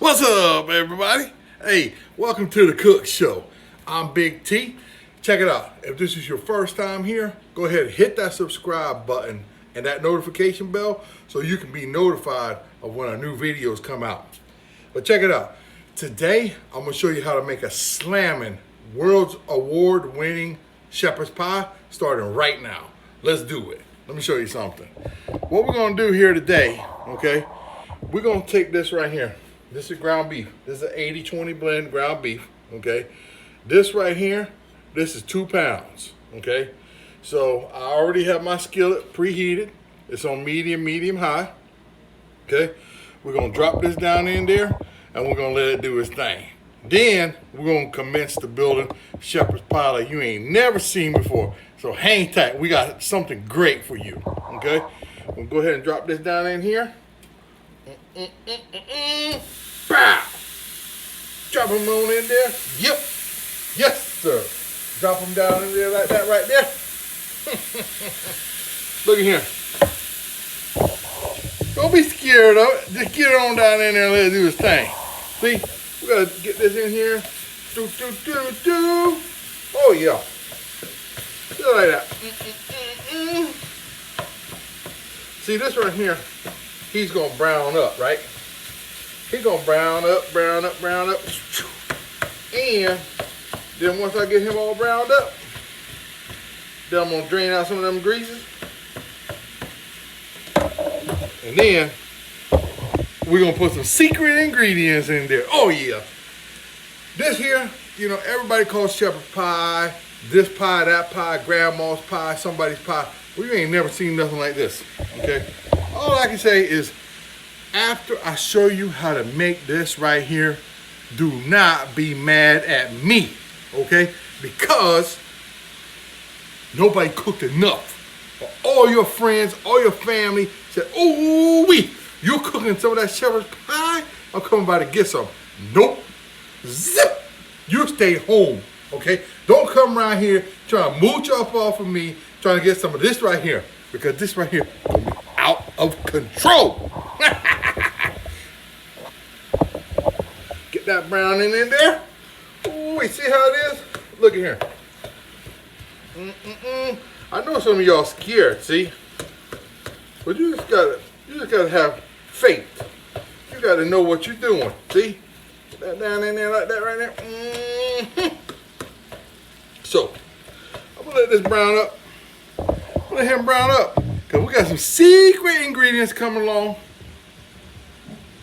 What's up, everybody? Hey, welcome to the Cook Show. I'm Big T. Check it out. If this is your first time here, go ahead and hit that subscribe button and that notification bell so you can be notified of when our new videos come out. But check it out. Today, I'm going to show you how to make a slamming, world's award-winning shepherd's pie starting right now. Let's do it. Let me show you something. What we're going to do here today, okay, we're going to take this right here. This is ground beef. This is an 80-20 blend ground beef, okay? This right here, this is 2 pounds, okay? So I already have my skillet preheated. It's on medium high, okay? We're gonna drop this down in there and we're gonna let it do its thing. Then we're gonna commence the building shepherd's pie like you ain't never seen before. So hang tight, we got something great for you, okay? We'll go ahead and drop this down in here. Bow. Drop them on in there. Yep. Yes, sir. Drop them down in there like that right there. Look at here. Don't be scared of it. Just get it on down in there and let it do its thing. See? We gotta get this in here. Do. Oh yeah. Just like that. See this right here, he's gonna brown up, right? He's gonna brown up. And then once I get him all browned up, then I'm gonna drain out some of them greases. And then we're gonna put some secret ingredients in there. Oh yeah. This here, you know, everybody calls shepherd's pie, this pie, that pie, grandma's pie, somebody's pie. Well, you ain't never seen nothing like this, okay? All I can say is, after I show you how to make this right here, do not be mad at me, okay? Because nobody cooked enough. For all your friends, all your family said, ooh wee, you cooking some of that shepherd's pie? I'm coming by to get some. Nope. Zip. You stay home, okay? Don't come around here trying to mooch up off of me, trying to get some of this right here, because this right here will be out of control. Get that browning in there. Ooh, see how it is? Look at here. I know some of y'all scared, see? But you just gotta have faith. You gotta know what you're doing, see? Put that down in there like that right there. So, I'm gonna let this brown up. Let him brown up. Because we got some secret ingredients coming along.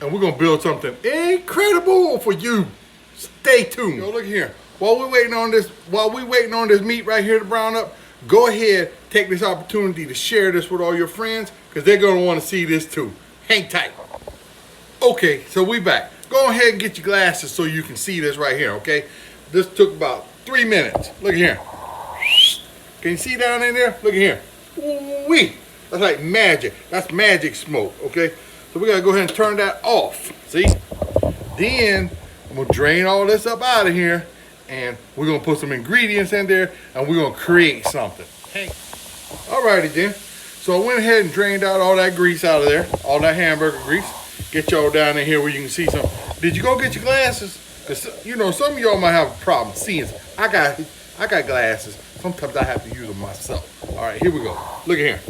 And we're gonna build something incredible for you. Stay tuned. Yo, look here. While we waiting on this meat right here to brown up, go ahead, take this opportunity to share this with all your friends, because they're gonna want to see this too. Hang tight. Okay, so we back. Go ahead and get your glasses so you can see this right here, okay? This took about 3 minutes. Look at here. Can you see down in there? Look at here. Ooh-wee. That's like magic. That's magic smoke, okay? So we gotta go ahead and turn that off, see? Then I'm gonna drain all this up out of here, and we're gonna put some ingredients in there, and we're gonna create something. Hey. Alrighty then. So I went ahead and drained out all that grease out of there, all that hamburger grease. Get y'all down in here where you can see some. Did you go get your glasses? Cause you know, some of y'all might have a problem seeing. I got glasses. Sometimes I have to use them myself. All right, here we go. Look at here.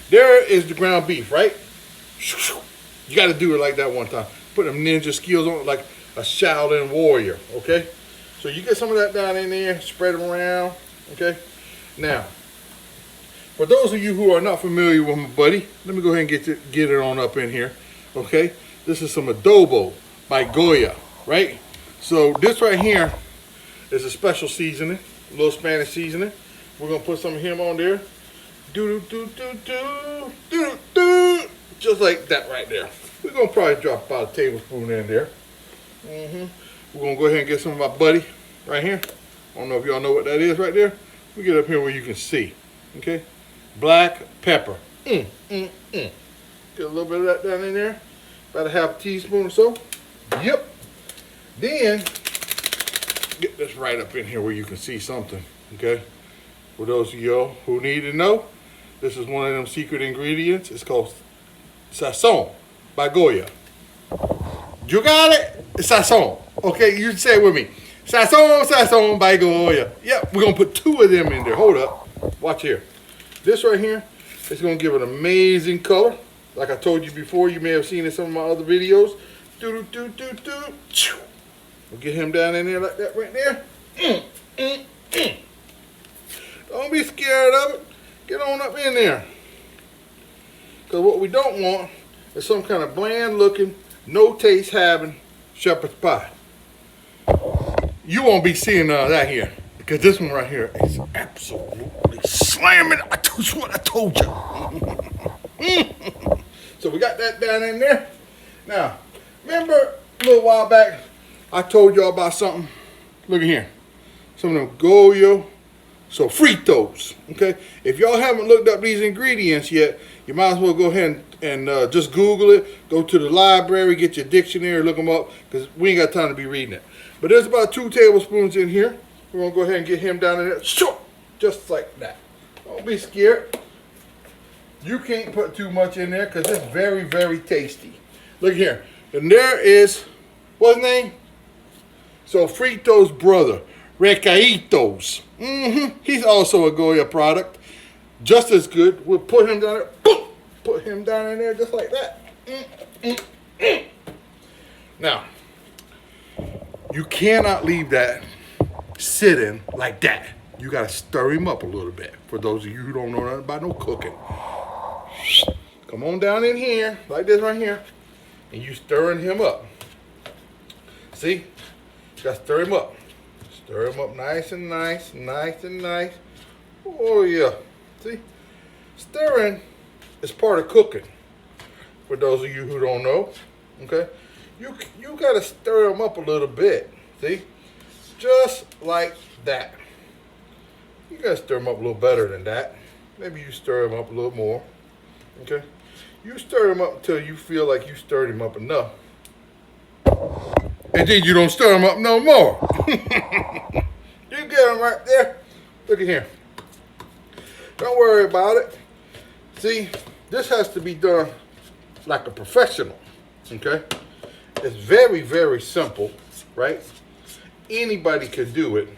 There is the ground beef, right? You got to do it like that one time. Put them ninja skills on it like a Shaolin warrior, okay? So you get some of that down in there, spread them around, okay? Now, for those of you who are not familiar with my buddy, let me go ahead and get it on up in here, okay? This is some adobo by Goya, right? So this right here is a special seasoning, a little Spanish seasoning. We're gonna put some of him on there. Just like that right there. We're gonna probably drop about a tablespoon in there. We're gonna go ahead and get some of my buddy right here. I don't know if y'all know what that is right there. We get up here where you can see, okay? Black pepper. Get a little bit of that down in there. About a half teaspoon or so. Yep. Then, get this right up in here where you can see something, okay? For those of y'all who need to know, this is one of them secret ingredients. It's called Sazon by Goya. You got it? Sazon. Okay, you say it with me. Sazon, sazon, by Goya. Yep, we're gonna put 2 of them in there. Hold up. Watch here. This right here is gonna give an amazing color. Like I told you before, you may have seen in some of my other videos. We'll get him down in there like that right there. Don't be scared of it. Get on up in there. Because what we don't want is some kind of bland looking, no taste having shepherd's pie. You won't be seeing none of that here. Because this one right here is absolutely slamming. That's what I told you. So we got that down in there. Now, remember a little while back, I told y'all about something. Look at here. Some of them Goya sofritos. Okay? If y'all haven't looked up these ingredients yet, you might as well go ahead and just Google it. Go to the library, get your dictionary, look them up, because we ain't got time to be reading it. But there's about 2 tablespoons in here. We're going to go ahead and get him down in there. Just like that. Don't be scared. You can't put too much in there because it's very, very tasty. Look here. And there is, what's his name? Sofrito's brother, Recaitos. He's also a Goya product. Just as good. We'll put him down there. Boom! Put him down in there just like that. Now, you cannot leave that sitting like that. You got to stir him up a little bit. For those of you who don't know nothing about no cooking. Come on down in here, like this right here. And you stirring him up. See? You got to stir him up. Stir him up nice and nice, nice and nice. Oh yeah. See? Stirring is part of cooking. For those of you who don't know. Okay? You got to stir them up a little bit. See? Just like that. You got to stir them up a little better than that. Maybe you stir them up a little more. Okay? You stir them up until you feel like you stirred them up enough. And then you don't stir them up no more. You get them right there. Look at here. Don't worry about it. See, this has to be done like a professional. Okay? It's very, very simple, right? Anybody can do it.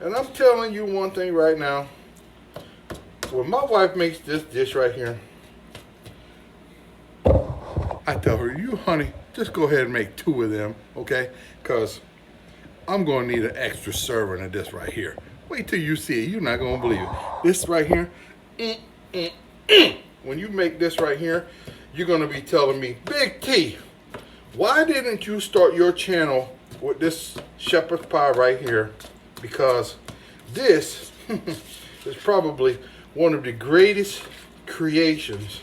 And I'm telling you one thing right now. When my wife makes this dish right here, I tell her, you honey, just go ahead and make 2 of them, okay? Because I'm going to need an extra serving of this right here. Wait till you see it. You're not going to believe it. This right here, when you make this right here, you're going to be telling me, Big T, why didn't you start your channel with this shepherd's pie right here? Because this is probably one of the greatest creations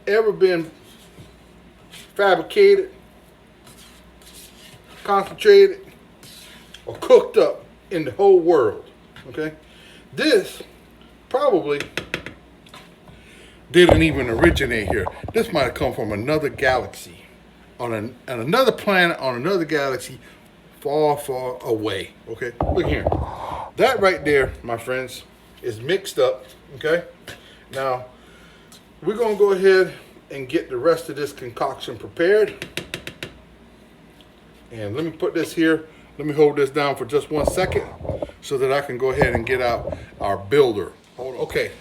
ever been fabricated, concentrated, or cooked up in the whole world. Okay? This probably didn't even originate here. This might have come from another galaxy, on another planet, on another galaxy, far, far away. Okay? Look here. That right there, my friends, is mixed up. Okay? Now, we're going to go ahead and get the rest of this concoction prepared. And let me put this here. Let me hold this down for just 1 second so that I can go ahead and get out our builder. Hold on. Okay,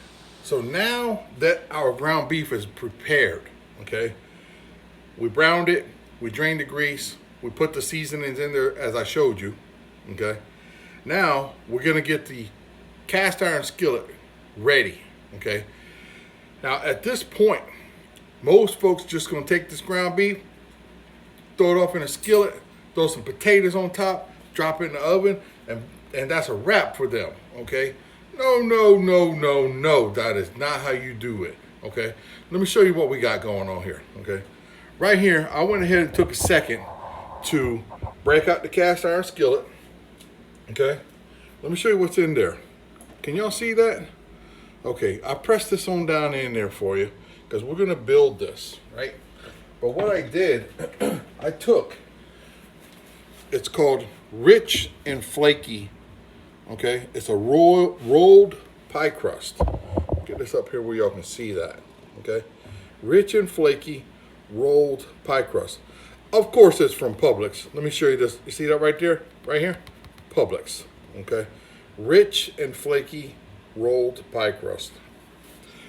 so now that our ground beef is prepared, okay, we browned it, we drained the grease, we put the seasonings in there as I showed you, okay. Now we're gonna get the cast iron skillet ready, okay. Now at this point, most folks just gonna take this ground beef, throw it off in a skillet, throw some potatoes on top, drop it in the oven, and that's a wrap for them, okay? No, no, no, no, no. That is not how you do it, okay? Let me show you what we got going on here, okay? Right here, I went ahead and took a second to break out the cast iron skillet, okay? Let me show you what's in there. Can y'all see that? Okay, I pressed this on down in there for you because we're gonna build this, right? But what I did, I took, it's called rich and flaky, okay? It's a rolled pie crust. Get this up here where y'all can see that, okay? Rich and flaky rolled pie crust. Of course it's from Publix. Let me show you this. You see that right there? Right here? Publix. Okay. Rich and flaky rolled pie crust.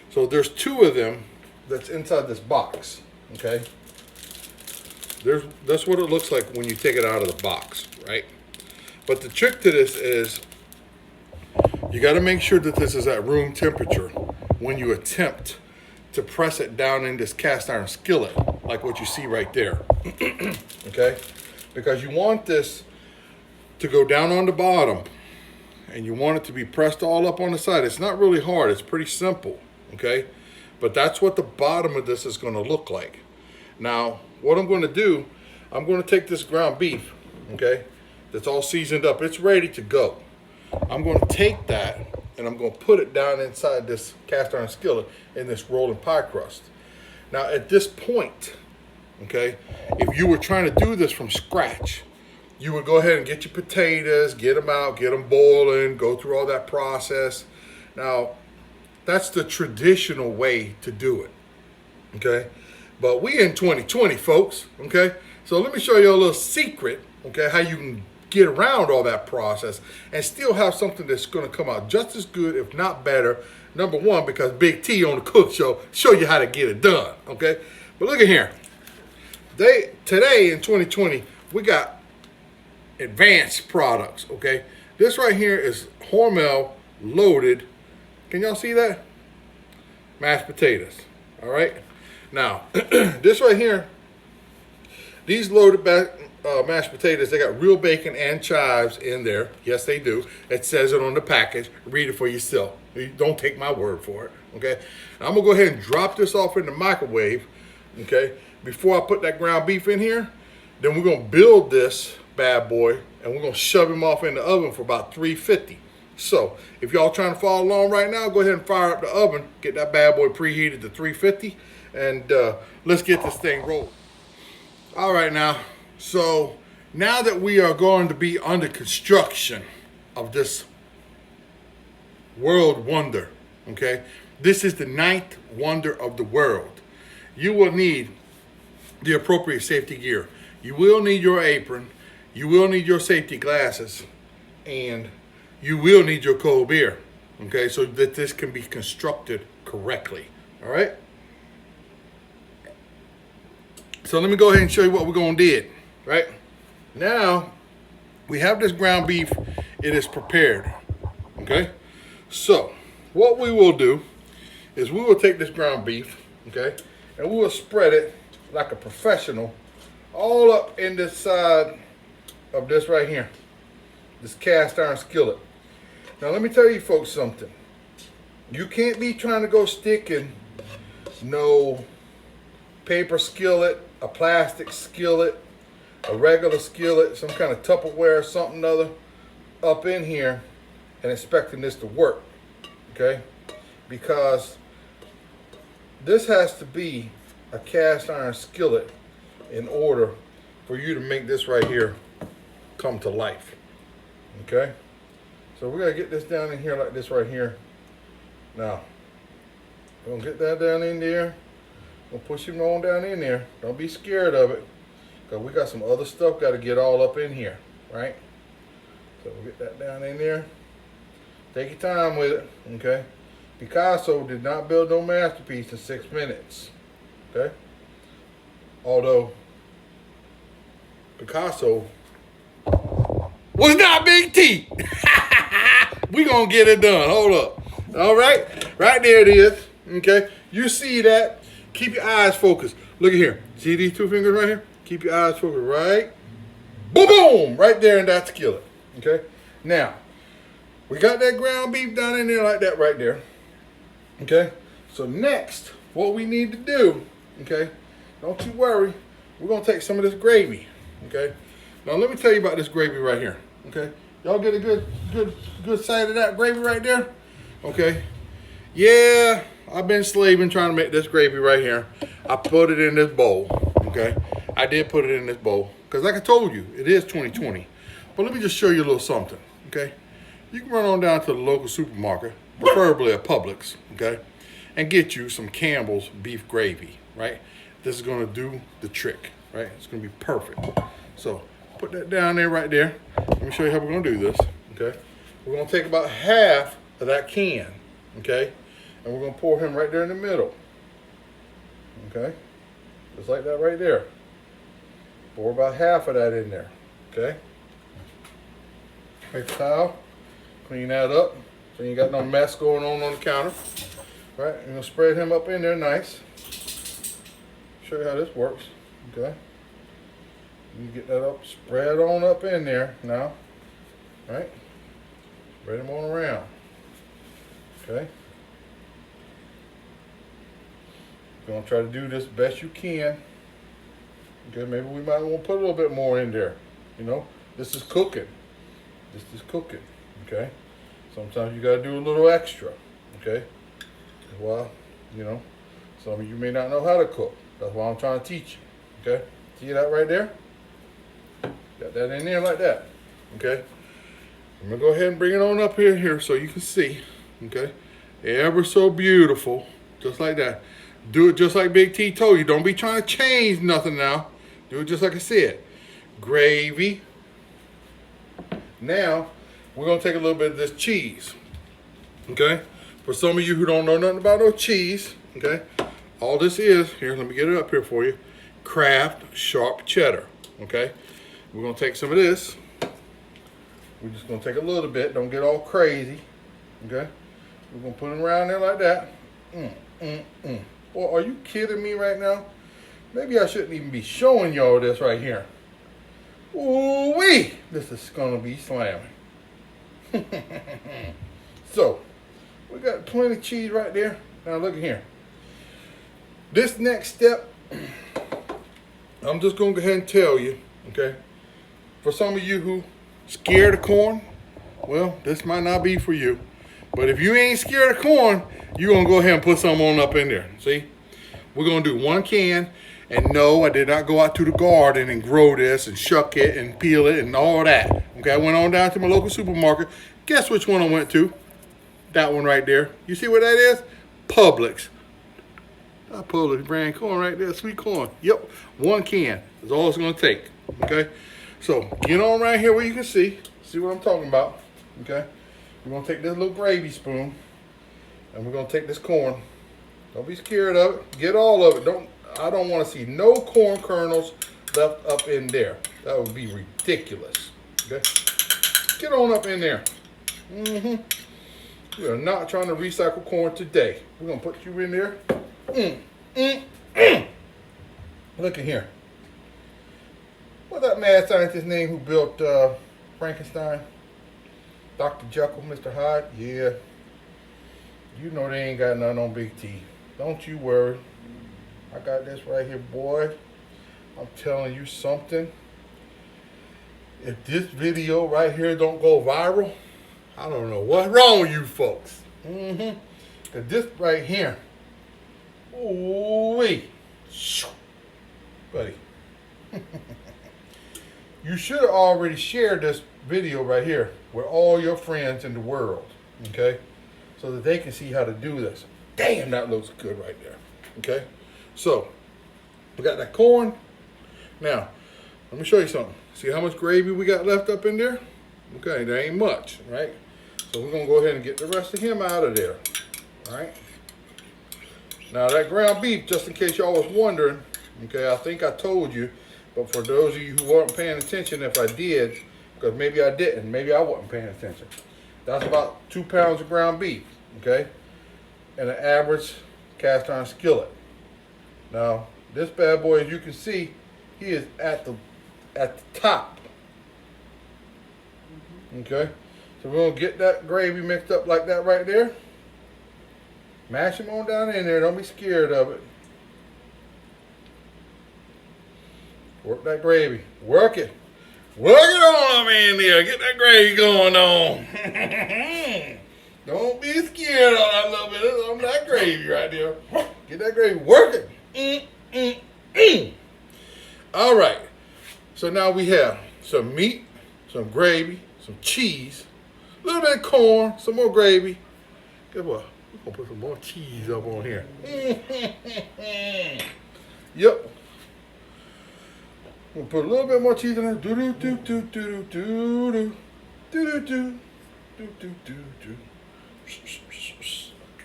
So there's 2 of them that's inside this box. Okay. That's what it looks like when you take it out of the box, right? But the trick to this is you got to make sure that this is at room temperature when you attempt to press it down in this cast iron skillet, like what you see right there. Okay? Because you want this to go down on the bottom and you want it to be pressed all up on the side. It's not really hard, it's pretty simple, okay? But that's what the bottom of this is going to look like. Now, what I'm going to do, I'm going to take this ground beef, okay, that's all seasoned up. It's ready to go. I'm going to take that and I'm going to put it down inside this cast iron skillet in this rolling pie crust. Now, at this point, okay, if you were trying to do this from scratch, you would go ahead and get your potatoes, get them out, get them boiling, go through all that process. Now, that's the traditional way to do it, okay? But we in 2020, folks, okay? So let me show you a little secret, okay, how you can get around all that process and still have something that's going to come out just as good, if not better. Number one, because Big T on the Cook Show show you how to get it done, okay? But look at here. Today in 2020, we got advanced products, okay? This right here is Hormel loaded. Can y'all see that? Mashed potatoes, all right? Now, this right here, these loaded mashed potatoes, they got real bacon and chives in there. Yes, they do. It says it on the package. Read it for yourself. Don't take my word for it, okay? Now, I'm going to go ahead and drop this off in the microwave, okay, before I put that ground beef in here. Then we're going to build this bad boy, and we're going to shove him off in the oven for about 350. So, if y'all trying to follow along right now, go ahead and fire up the oven, get that bad boy preheated to 350, and let's get this thing rolling. All right now, so now that we are going to be under construction of this world wonder, okay? This is the 9th wonder of the world. You will need the appropriate safety gear. You will need your apron. You will need your safety glasses. And you will need your cold beer, okay? So that this can be constructed correctly, all right? So let me go ahead and show you what we're going to do, right? Now, we have this ground beef. It is prepared, okay? So, what we will do is we will take this ground beef, okay? And we will spread it like a professional all up in this side of this right here, this cast iron skillet. Now, let me tell you folks something. You can't be trying to go sticking no paper skillet, a plastic skillet, a regular skillet, some kind of Tupperware or something other up in here and expecting this to work, okay? Because this has to be a cast iron skillet in order for you to make this right here come to life, okay? So we're gonna get this down in here like this right here. Now, we're gonna get that down in there. We'll push him on down in there. Don't be scared of it, because we got some other stuff got to get all up in here, right? So we'll get that down in there. Take your time with it, okay? Picasso did not build no masterpiece in 6 minutes, okay? Although Picasso was not Big T. We gonna get it done. Hold up. All right, right there it is. Okay, you see that? Keep your eyes focused. Look at here. See these 2 fingers right here? Keep your eyes focused. Right, boom, boom, right there in that skillet. Okay. Now we got that ground beef down in there like that right there. Okay. So next, what we need to do, okay? Don't you worry. We're gonna take some of this gravy. Okay. Now let me tell you about this gravy right here. Okay. Y'all get a good sight of that gravy right there? Okay. Yeah, I've been slaving trying to make this gravy right here. I put it in this bowl. Okay. I did put it in this bowl. Because like I told you, it is 2020. But let me just show you a little something. Okay. You can run on down to the local supermarket, preferably a Publix, okay, and get you some Campbell's beef gravy, right? This is going to do the trick, right? It's gonna be perfect. So put that down there right there. Let me show you how we're gonna do this, okay? We're gonna take about half of that can, okay? And we're gonna pour him right there in the middle, okay? Just like that right there. Pour about half of that in there, okay? Take a towel, clean that up so you ain't got no mess going on the counter. All right, you're gonna spread him up in there nice. Show you how this works, okay? You get that up, spread on up in there now, all right? Spread him on around, okay? You're gonna try to do this best you can. Okay, maybe we might want to put a little bit more in there. You know, this is cooking. This is cooking, okay? Sometimes you gotta do a little extra, okay? Well, you know, some of you may not know how to cook. That's why I'm trying to teach you, okay? See that right there? Got that in there like that, okay? I'm gonna go ahead and bring it on up here so you can see, okay? Ever so beautiful, just like that. Do it just like Big T told you. Don't be trying to change nothing now. Do it just like I said. Gravy. Now, we're going to take a little bit of this cheese. Okay? For some of you who don't know nothing about no cheese, okay? All this is, here, let me get it up here for you. Kraft sharp cheddar. Okay? We're going to take some of this. We're just going to take a little bit. Don't get all crazy. Okay? We're going to put it around there like that. Well, are you kidding me right now? Maybe I shouldn't even be showing y'all this right here. Ooh-wee! This is gonna be slamming. So, we got plenty of cheese right there. Now look at here. This next step, I'm just gonna go ahead and tell you, okay? For some of you who scared of corn, well, this might not be for you. But if you ain't scared of corn, you're going to go ahead and put some on up in there. See? We're going to do 1 can. And no, I did not go out to the garden and grow this and shuck it and peel it and all that. Okay, I went on down to my local supermarket. Guess which one I went to? That one right there. You see what that is? Publix. That Publix brand corn right there, sweet corn. Yep, 1 can is all it's going to take. Okay? So, get on right here where you can see. See what I'm talking about. Okay? We're going to take this little gravy spoon, and we're going to take this corn. Don't be scared of it. Get all of it. I don't want to see no corn kernels left up in there. That would be ridiculous. Okay? Get on up in there. We are not trying to recycle corn today. We're going to put you in there. Look at here. What's that mad scientist name who built Frankenstein? Dr. Jekyll, Mr. Hyde, yeah. You know they ain't got nothing on Big T. Don't you worry. I got this right here, boy. I'm telling you something. If this video right here don't go viral, I don't know what's wrong with you folks. Cause this right here, ooh-wee, buddy. You should have already shared this video right here with all your friends in the world, okay? So that they can see how to do this. Damn, that looks good right there, okay? So, we got that corn. Now, let me show you something. See how much gravy we got left up in there? Okay, there ain't much, right? So we're gonna go ahead and get the rest of him out of there, all right? Now that ground beef, just in case y'all was wondering, okay, I think I told you, but for those of you who weren't paying attention, if I did, because maybe I didn't, maybe I wasn't paying attention. That's about 2 pounds of ground beef, okay? And an average cast iron skillet. Now, this bad boy, as you can see, he is at the top. Okay? So we're gonna get that gravy mixed up like that right there. Mash him on down in there, don't be scared of it. Work that gravy. Work it. Work it on in there. Get that gravy going on. Don't be scared of that little bit of that gravy right there. Get that gravy working. All right. So now we have some meat, some gravy, some cheese, a little bit of corn, some more gravy. Guess what? We're going to put some more cheese up on here. Yep. We'll put a little bit more cheese in there. Do do do do do do do do do do do do do do.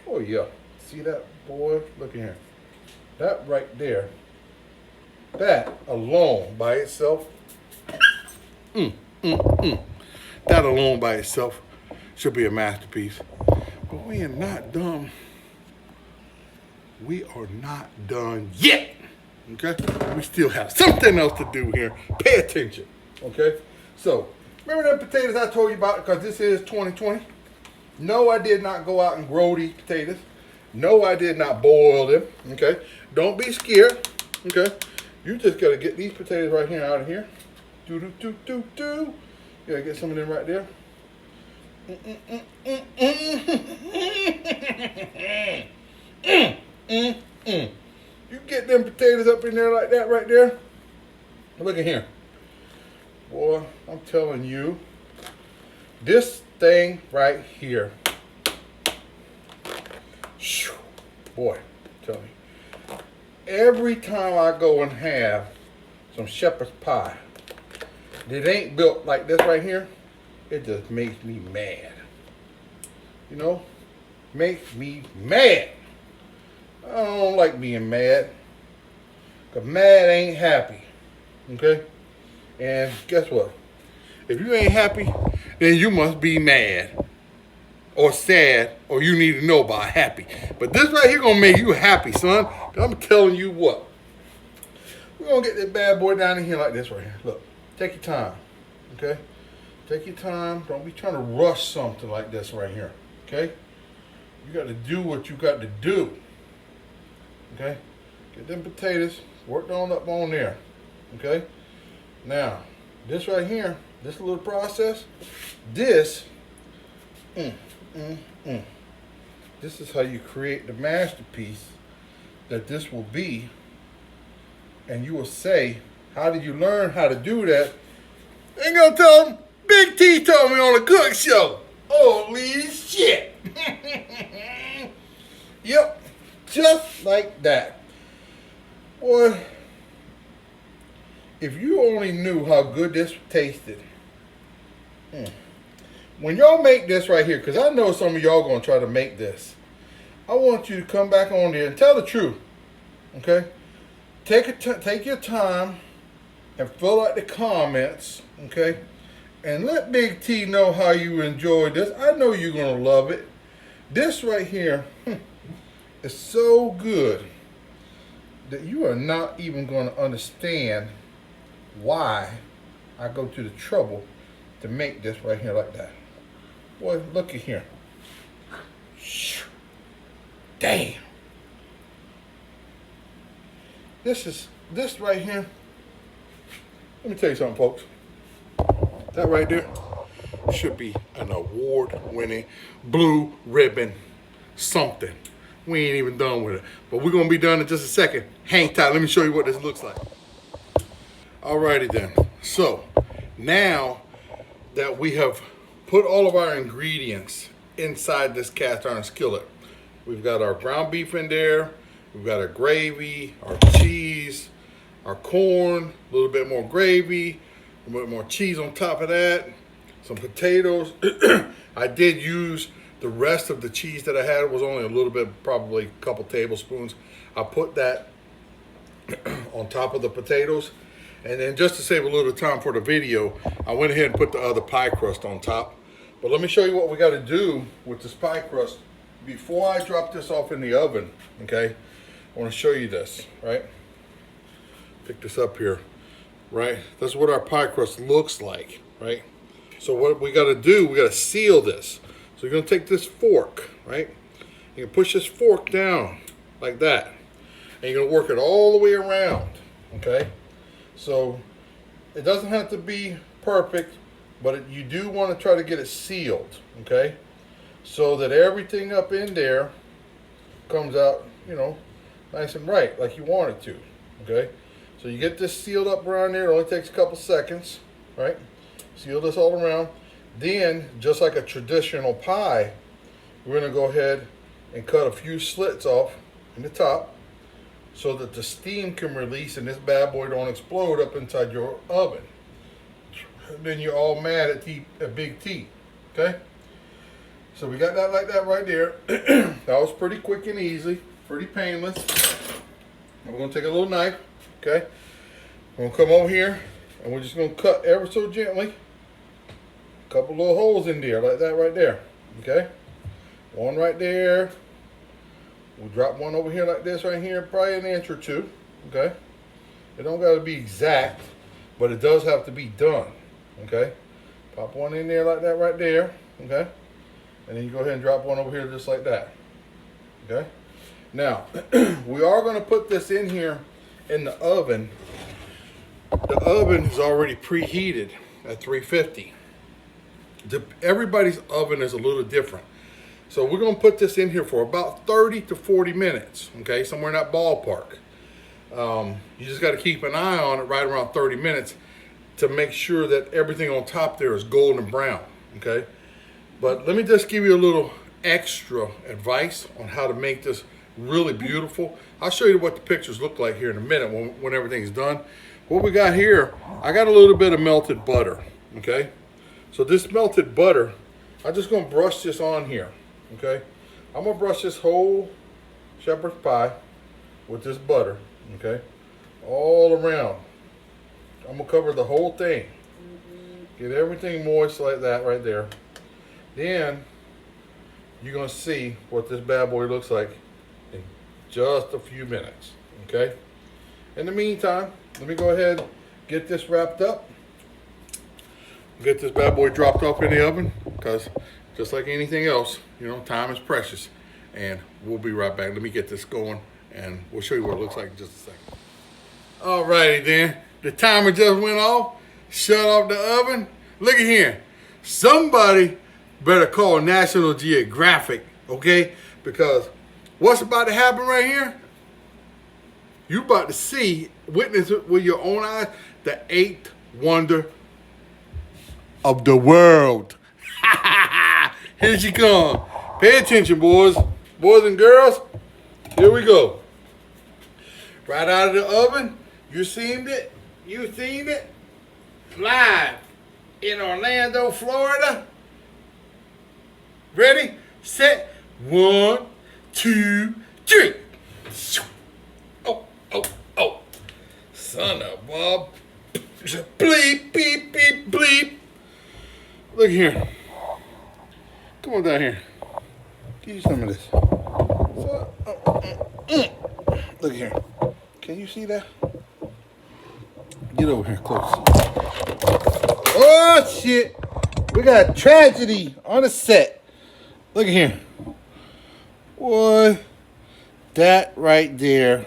Oh yeah, see that, boy? Look at here. That right there. That alone by itself. That alone by itself should be a masterpiece. But we are not done. We are not done yet. Okay? We still have something else to do here. Pay attention. Okay? So, remember them potatoes I told you about, because this is 2020? No, I did not go out and grow these potatoes. No, I did not boil them. Okay? Don't be scared. Okay? You just got to get these potatoes right here out of here. Do do do do do. You got to get some of them right there. You get them potatoes up in there like that right there. Look at here. Boy, I'm telling you, this thing right here. Boy, I'm telling you. Every time I go and have some shepherd's pie that ain't built like this right here, it just makes me mad. You know? Makes me mad. I don't like being mad. Because mad ain't happy. Okay? And guess what? If you ain't happy, then you must be mad. Or sad. Or you need to know about happy. But this right here gonna make you happy, son. I'm telling you what. We're gonna get this bad boy down in here like this right here. Look. Take your time. Okay? Take your time. Don't be trying to rush something like this right here. Okay? You got to do what you got to do. Okay? Get them potatoes worked on up on there. Okay? Now, this right here, this little process, this is how you create the masterpiece that this will be. And you will say, how did you learn how to do that? Ain't gonna tell them, Big T told me on a cook show. Holy shit. Yep, just like that. Boy, if you only knew how good this tasted. When y'all make this right here, because I know some of y'all going to try to make this, I want you to come back on there and tell the truth. Okay? Take your time and fill out the comments. Okay? And let Big T know how you enjoyed this. I know you're going to love it. This right here is so good that you are not even going to understand why I go to the trouble to make this right here like that. Boy, look at here. Damn. This right here. Let me tell you something, folks. That right there should be an award-winning blue ribbon something. We ain't even done with it. But we're going to be done in just a second. Hang tight. Let me show you what this looks like. Alrighty then. So, now that we have put all of our ingredients inside this cast iron skillet, we've got our ground beef in there. We've got our gravy, our cheese, our corn, a little bit more gravy, a little bit more cheese on top of that, some potatoes. I did use the rest of the cheese that I had. It was only a little bit, probably a couple tablespoons. I put that on top of the potatoes. And then just to save a little time for the video, I went ahead and put the other pie crust on top. But let me show you what we got to do with this pie crust before I drop this off in the oven, okay? I want to show you this, right? Pick this up here, right? That's what our pie crust looks like, right? So what we got to do, we got to seal this. So you're going to take this fork, right? You can push this fork down like that. And you're going to work it all the way around, okay? So it doesn't have to be perfect, but you do want to try to get it sealed, okay? So that everything up in there comes out, you know, nice and right, like you want it to, okay? So you get this sealed up around there. It only takes a couple seconds, right? Seal this all around. Then, just like a traditional pie, we're going to go ahead and cut a few slits off in the top so that the steam can release and this bad boy don't explode up inside your oven. Then you're all mad at Big T. Okay? So we got that like that right there. That was pretty quick and easy, pretty painless. And we're gonna take a little knife, okay? We're gonna come over here and we're just gonna cut ever so gently. A couple little holes in there, like that right there. Okay? One right there. We'll drop one over here like this right here, probably an inch or two. Okay? It don't gotta be exact, but it does have to be done. Okay? Pop one in there like that right there. Okay? And then you go ahead and drop one over here just like that. Okay? Now, we are gonna put this in here in the oven. The oven is already preheated at 350. Everybody's oven is a little different. So we're gonna put this in here for about 30 to 40 minutes, okay? Somewhere in that ballpark. You just gotta keep an eye on it right around 30 minutes to make sure that everything on top there is golden brown, okay? But let me just give you a little extra advice on how to make this really beautiful. I'll show you what the pictures look like here in a minute when everything's done. What we got here, I got a little bit of melted butter, okay? So this melted butter, I'm just gonna brush this on here, okay? I'm gonna brush this whole shepherd's pie with this butter, okay? All around. I'm gonna cover the whole thing. Get everything moist like that right there. Then you're gonna see what this bad boy looks like in just a few minutes, okay? In the meantime, let me go ahead and get this wrapped up. Get this bad boy dropped off in the oven, because just like anything else, you know, time is precious. And we'll be right back. Let me get this going and we'll show you what it looks like in just a second. Alrighty then, the timer just went off, shut off the oven. Look at here, somebody better call National Geographic, okay? Because what's about to happen right here, you about to see, witness it with your own eyes, the eighth wonder of the world. Here she comes. Pay attention, boys and girls. Here we go. Right out of the oven. You seen it? Live in Orlando, Florida. Ready, set, 1, 2, 3. Oh. Son of a bleep, beep, beep, bleep. Look here. Come on down here. Give you some of this. Look here. Can you see that? Get over here close. Oh, shit. We got a tragedy on the set. Look at here. Boy, that right there,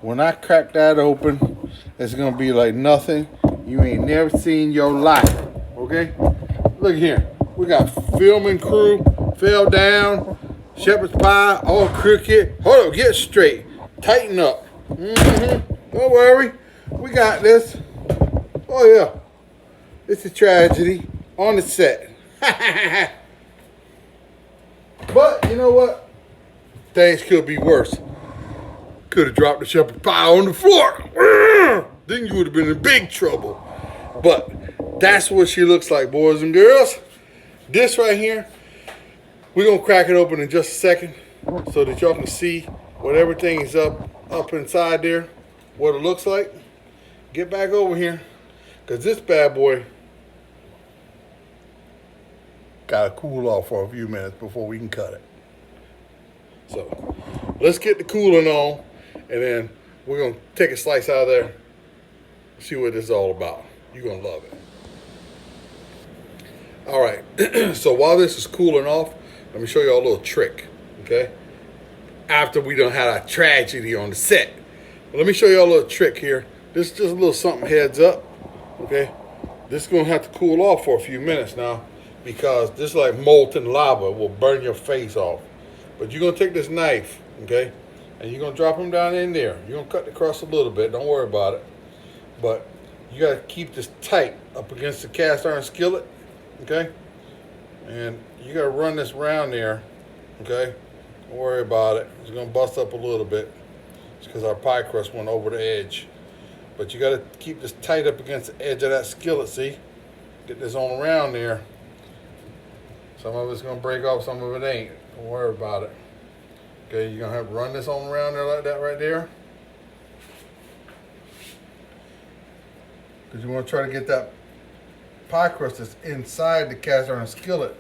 when I crack that open, it's going to be like nothing you ain't never seen in your life. Okay? Look here. We got filming crew, fell down, shepherd's pie, all crooked. Hold up, get straight. Tighten up. Don't worry. We got this. Oh, yeah. It's a tragedy on the set. But, you know what? Things could be worse. Could have dropped the shepherd's pie on the floor. Then you would have been in big trouble. But that's what she looks like, boys and girls. This right here, we're going to crack it open in just a second so that y'all can see what everything is up inside there, what it looks like. Get back over here, because this bad boy got to cool off for a few minutes before we can cut it. So let's get the cooling on, and then we're going to take a slice out of there, see what this is all about. You're going to love it. All right, so while this is cooling off, let me show you all a little trick, okay? After we done had a tragedy on the set. Let me show you all a little trick here. This is just a little something heads up, okay? This is gonna have to cool off for a few minutes now, because this is like molten lava. It will burn your face off. But you're gonna take this knife, okay? And you're gonna drop them down in there. You're gonna cut the crust a little bit, don't worry about it. But you gotta keep this tight up against the cast iron skillet. Okay, and you gotta run this around there. Okay, don't worry about it. It's gonna bust up a little bit. because our pie crust went over the edge. But you got to keep this tight up against the edge of that skillet, see? Get this on around there. Some of it's going to break off, some of it ain't. Don't worry about it. Okay, you're going to have to run this on around there like that right there. Because you want to try to get that pie crust that's inside the cast iron skillet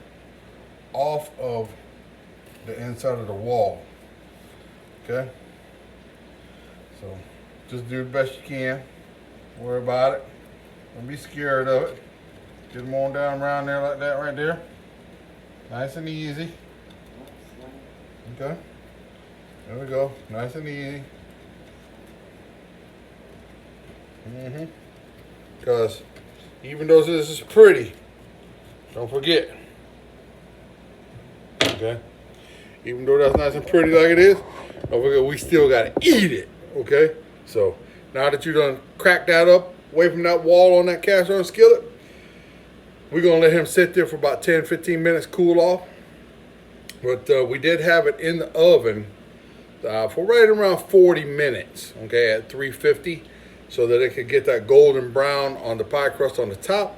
off of the inside of the wall. Okay? So just do the best you can. Don't worry about it. Don't be scared of it. Get them on down around there like that right there. Nice and easy. Okay? There we go. Nice and easy. Because even though this is pretty, don't forget. Okay? Even though that's nice and pretty like it is, don't forget we still gotta eat it. Okay? So now that you done cracked that up away from that wall on that cast iron skillet, we're gonna let him sit there for about 10-15 minutes, cool off. But we did have it in the oven for right around 40 minutes, okay, at 350, so that it could get that golden brown on the pie crust on the top,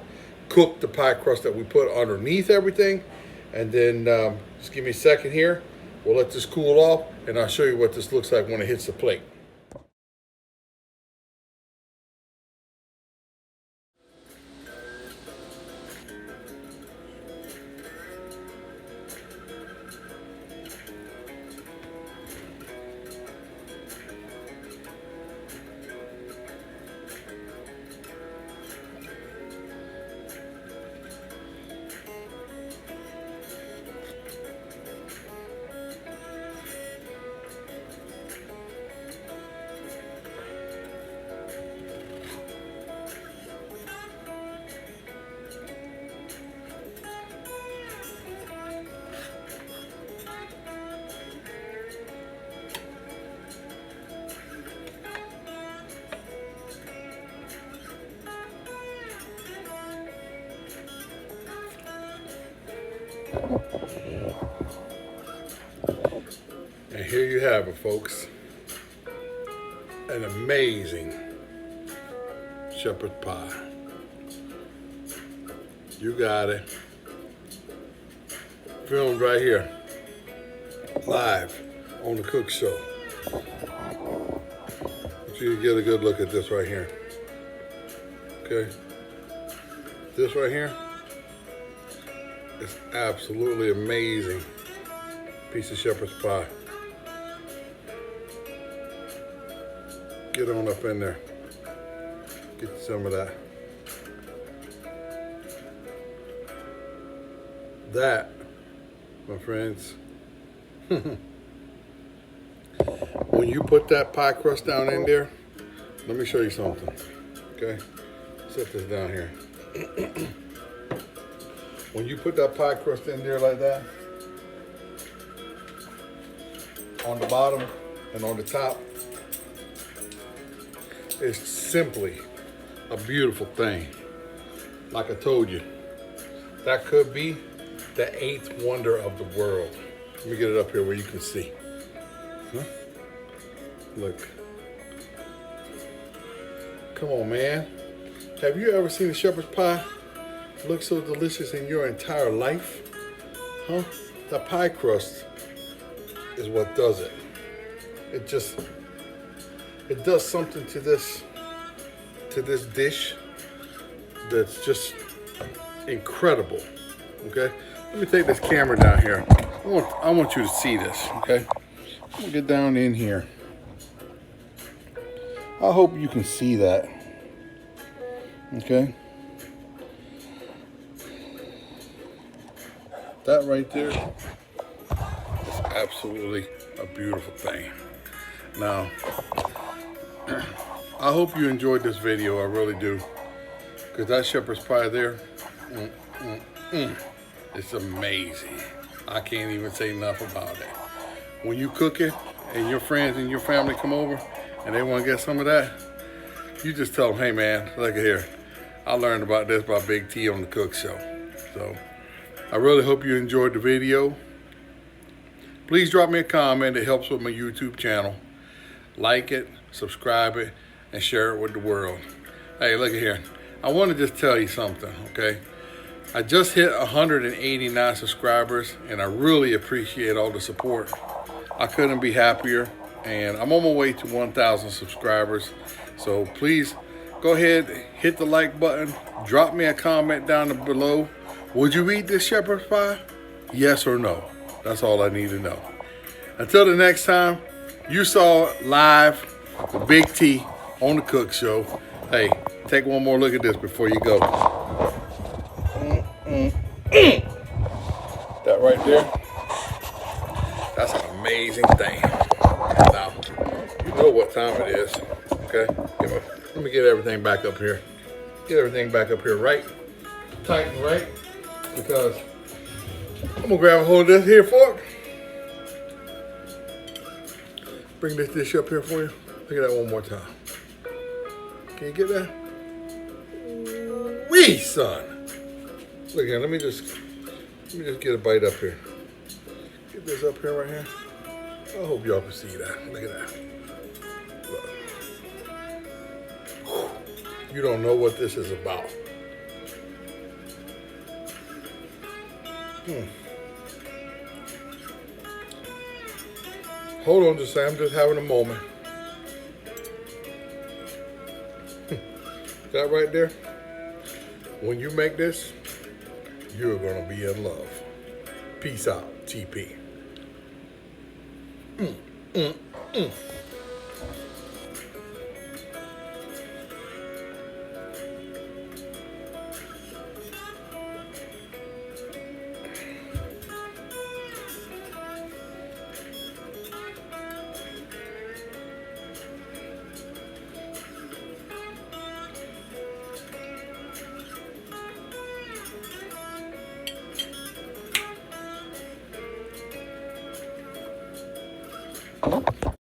cook the pie crust that we put underneath everything, and then just give me a second here. We'll let this cool off, and I'll show you what this looks like when it hits the plate. And here you have it, folks. An amazing shepherd's pie. You got it. Filmed right here, live on the Cook Show. So you get a good look at this right here. Okay. This right here is absolutely amazing piece of shepherd's pie. Get on up in there. Get some of that. That, my friends, when you put that pie crust down in there, let me show you something. Okay? Set this down here. When you put that pie crust in there like that, on the bottom and on the top, it's simply a beautiful thing. Like I told you, that could be the 8th wonder of the world. Let me get it up here where you can see. Huh? Look. Come on, man. Have you ever seen a shepherd's pie look so delicious in your entire life? Huh? The pie crust is what does it. It does something to this dish that's just incredible. Okay, let me take this camera down here. I want you to see this. Okay, I'm gonna get down in here. I hope you can see that. Okay, that right there is absolutely a beautiful thing. Now, I hope you enjoyed this video, I really do. Because that shepherd's pie there, it's amazing. I can't even say enough about it. When you cook it and your friends and your family come over and they want to get some of that, you just tell them, hey man, look at here. I learned about this by Big T on the Cook Show. So, I really hope you enjoyed the video. Please drop me a comment, it helps with my YouTube channel. like it, subscribe it, and share it with the world. Hey, look at here. I want to just tell you something, okay? I just hit 189 subscribers, and I really appreciate all the support. I couldn't be happier, and I'm on my way to 1,000 subscribers. So please go ahead, hit the like button, drop me a comment down below. Would you eat this shepherd's pie? Yes or no? That's all I need to know. Until the next time, you saw it live with Big T on the Cook Show. Hey, take one more look at this before you go. That right there, that's an amazing thing. Now, you know what time it is, okay? Let me get everything back up here. Get everything back up here right, tight and right, because I'm gonna grab a hold of this here fork. Bring this dish up here for you. Look at that one more time. Can you get that? Wee, son. Look here, let me just get a bite up here. Get this up here right here. I hope y'all can see that. Look at that. Look. You don't know what this is about. Hold on just a second, I'm just having a moment. That right there, when you make this, you're gonna be in love. Peace out, TP.